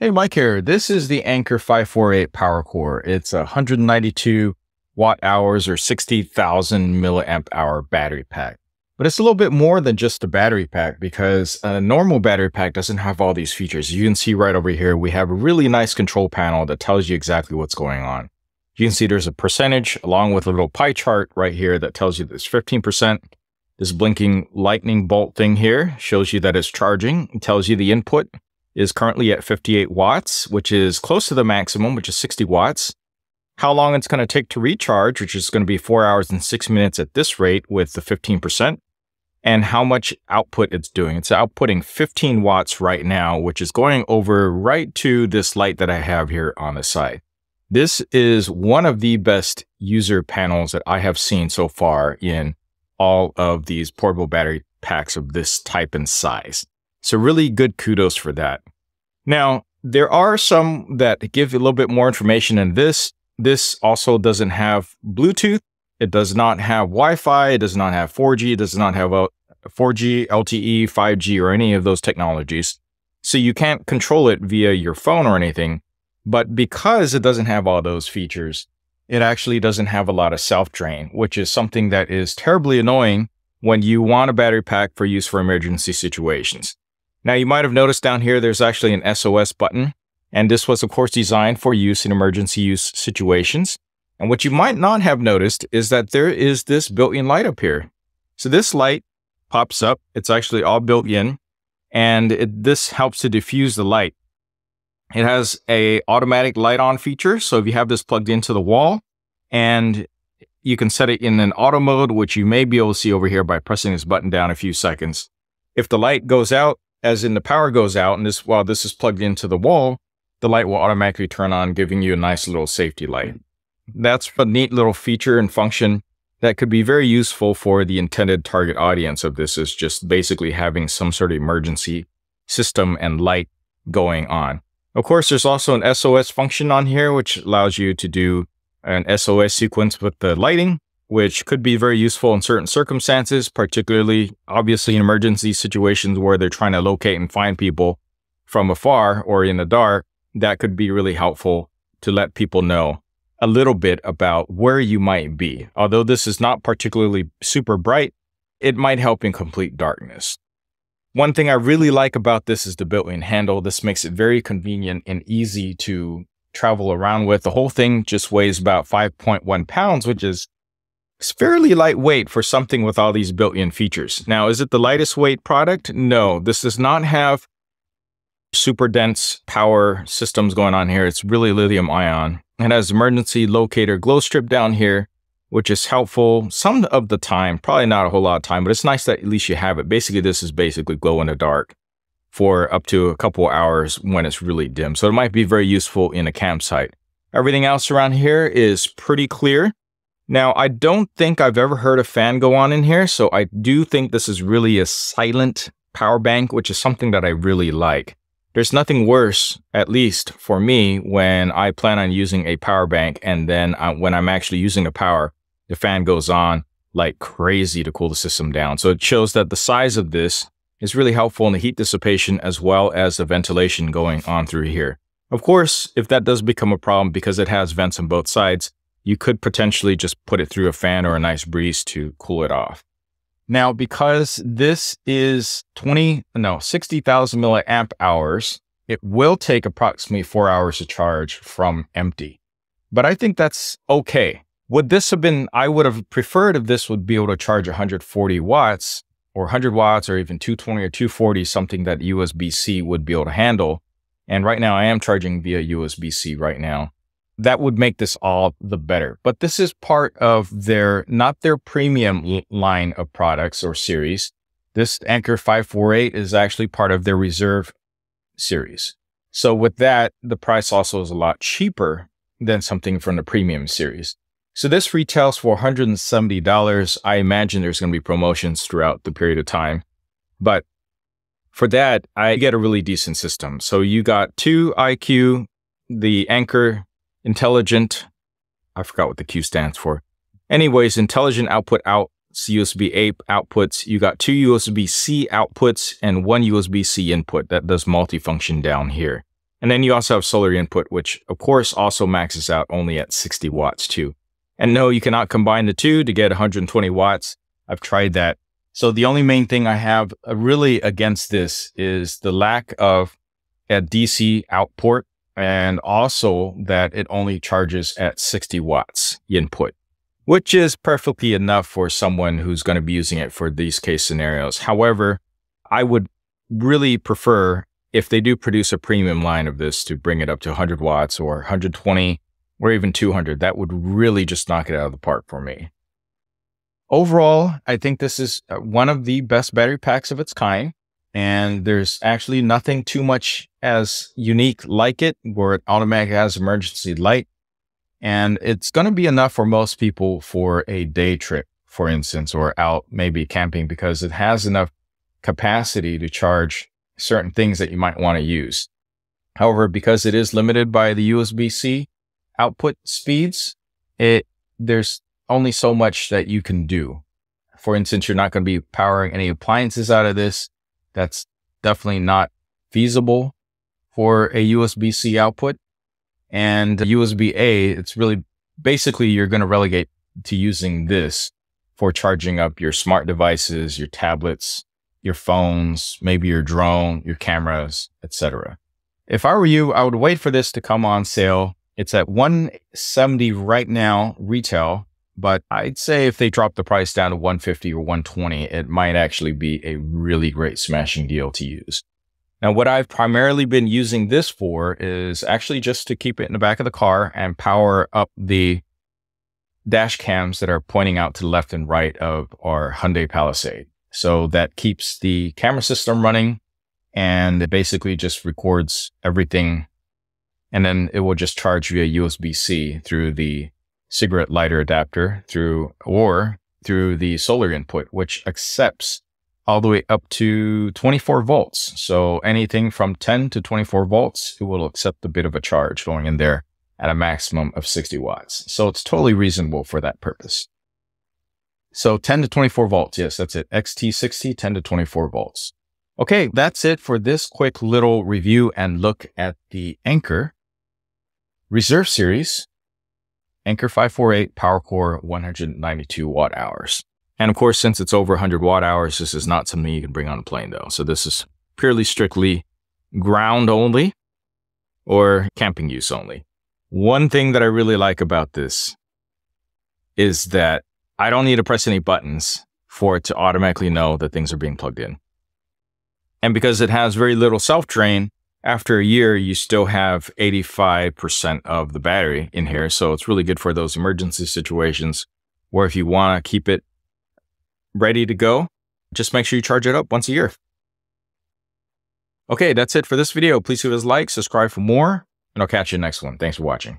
Hey, Mike here. This is the Anker 548 Power Core. It's a 192 watt hours or 60,000 milliamp hour battery pack. But it's a little bit more than just a battery pack because a normal battery pack doesn't have all these features. You can see right over here, we have a really nice control panel that tells you exactly what's going on. You can see there's a percentage along with a little pie chart right here that tells you there's 15%. This blinking lightning bolt thing here shows you that it's charging. It tells you the input is currently at 58 watts, which is close to the maximum, which is 60 watts. How long it's going to take to recharge, which is going to be 4 hours and 6 minutes at this rate with the 15%, and how much output it's doing. It's outputting 15 watts right now, which is going over right to this light that I have here on the side. This is one of the best user panels that I have seen so far in all of these portable battery packs of this type and size. So really good kudos for that. Now, there are some that give you a little bit more information in this. This also doesn't have Bluetooth. It does not have Wi-Fi. It does not have 4G. It does not have 4G, LTE, 5G, or any of those technologies. So you can't control it via your phone or anything. But because it doesn't have all those features, it actually doesn't have a lot of self-drain, which is something that is terribly annoying when you want a battery pack for use for emergency situations. Now, you might have noticed down here, there's actually an SOS button, and this was, of course, designed for use in emergency use situations. And what you might not have noticed is that there is this built-in light up here. So this light pops up. It's actually all built in, and this helps to diffuse the light. It has a automatic light on feature. So if you have this plugged into the wall, and you can set it in an auto mode, which you may be able to see over here by pressing this button down a few seconds. If the light goes out, as in the power goes out, and while this is plugged into the wall, the light will automatically turn on, giving you a nice little safety light. That's a neat little feature and function that could be very useful for the intended target audience of this, is just basically having some sort of emergency system and light going on. Of course, there's also an SOS function on here, which allows you to do an SOS sequence with the lighting, which could be very useful in certain circumstances, particularly obviously in emergency situations where they're trying to locate and find people from afar or in the dark. That could be really helpful to let people know a little bit about where you might be. Although this is not particularly super bright, it might help in complete darkness. One thing I really like about this is the built-in handle. This makes it very convenient and easy to travel around with. The whole thing just weighs about 5.1 pounds, which is fairly lightweight for something with all these built-in features. Now, is it the lightest weight product? No, this does not have super dense power systems going on here. It's really lithium ion. It has emergency locator glow strip down here, which is helpful some of the time, probably not a whole lot of time, but it's nice that at least you have it. Basically, this is basically glow in the dark for up to a couple hours when it's really dim. So it might be very useful in a campsite. Everything else around here is pretty clear. Now, I don't think I've ever heard a fan go on in here, so I do think this is really a silent power bank, which is something that I really like. There's nothing worse, at least for me, when I plan on using a power bank and then when I'm actually using the power, the fan goes on like crazy to cool the system down. So it shows that the size of this is really helpful in the heat dissipation as well as the ventilation going on through here. Of course, if that does become a problem because it has vents on both sides, you could potentially just put it through a fan or a nice breeze to cool it off. Now, because this is 60,000 milliamp hours, it will take approximately 4 hours to charge from empty. But I think that's okay. Would this have been, I would have preferred if this would be able to charge 140 watts or 100 watts or even 220 or 240, something that USB-C would be able to handle. And right now I am charging via USB-C right now. That would make this all the better. But this is part of not their premium line of products or series. This Anker 548 is actually part of their reserve series. So with that, the price also is a lot cheaper than something from the premium series. So this retails for $170. I imagine there's going to be promotions throughout the period of time. But for that, I get a really decent system. So you got 2 IQ, the Anker Intelligent, I forgot what the Q stands for. Anyways, intelligent output out, USB-A outputs. You got 2 USB-C outputs and 1 USB-C input that does multifunction down here. And then you also have solar input, which of course also maxes out only at 60 watts too. And no, you cannot combine the two to get 120 watts. I've tried that. So the only main thing I have really against this is the lack of a DC output, and also that it only charges at 60 watts input, which is perfectly enough for someone who's going to be using it for these case scenarios. However, I would really prefer, if they do produce a premium line of this, to bring it up to 100 watts or 120 or even 200. That would really just knock it out of the park for me. Overall, I think this is one of the best battery packs of its kind. And there's actually nothing too much as unique like it, where it automatically has emergency light. And it's going to be enough for most people for a day trip, for instance, or out maybe camping, because it has enough capacity to charge certain things that you might want to use. However, because it is limited by the USB-C output speeds, there's only so much that you can do. For instance, you're not going to be powering any appliances out of this. That's definitely not feasible for a USB-C output. And USB-A, it's really basically you're going to relegate to using this for charging up your smart devices, your tablets, your phones, maybe your drone, your cameras, etc. If I were you, I would wait for this to come on sale. It's at $170 right now retail, but I'd say if they drop the price down to $150 or $120, it might actually be a really great smashing deal to use. Now, what I've primarily been using this for is actually just to keep it in the back of the car and power up the dash cams that are pointing out to the left and right of our Hyundai Palisade. So that keeps the camera system running, and it basically just records everything. And then it will just charge via USB-C through the cigarette lighter adapter or through the solar input, which accepts all the way up to 24 volts. So anything from 10 to 24 volts, it will accept a bit of a charge going in there at a maximum of 60 watts. So it's totally reasonable for that purpose. So 10 to 24 volts. Yes, that's it. XT60, 10 to 24 volts. Okay, that's it for this quick little review and look at the Anker Reserve Series Anker 548 Power Core 192 watt hours. And of course, since it's over 100 watt hours, this is not something you can bring on a plane though. So this is purely strictly ground only or camping use only. One thing that I really like about this is that I don't need to press any buttons for it to automatically know that things are being plugged in. And because it has very little self-drain, after a year, you still have 85% of the battery in here. So it's really good for those emergency situations where if you want to keep it ready to go, just make sure you charge it up once a year. Okay, that's it for this video. Please give us a like, subscribe for more, and I'll catch you in the next one. Thanks for watching.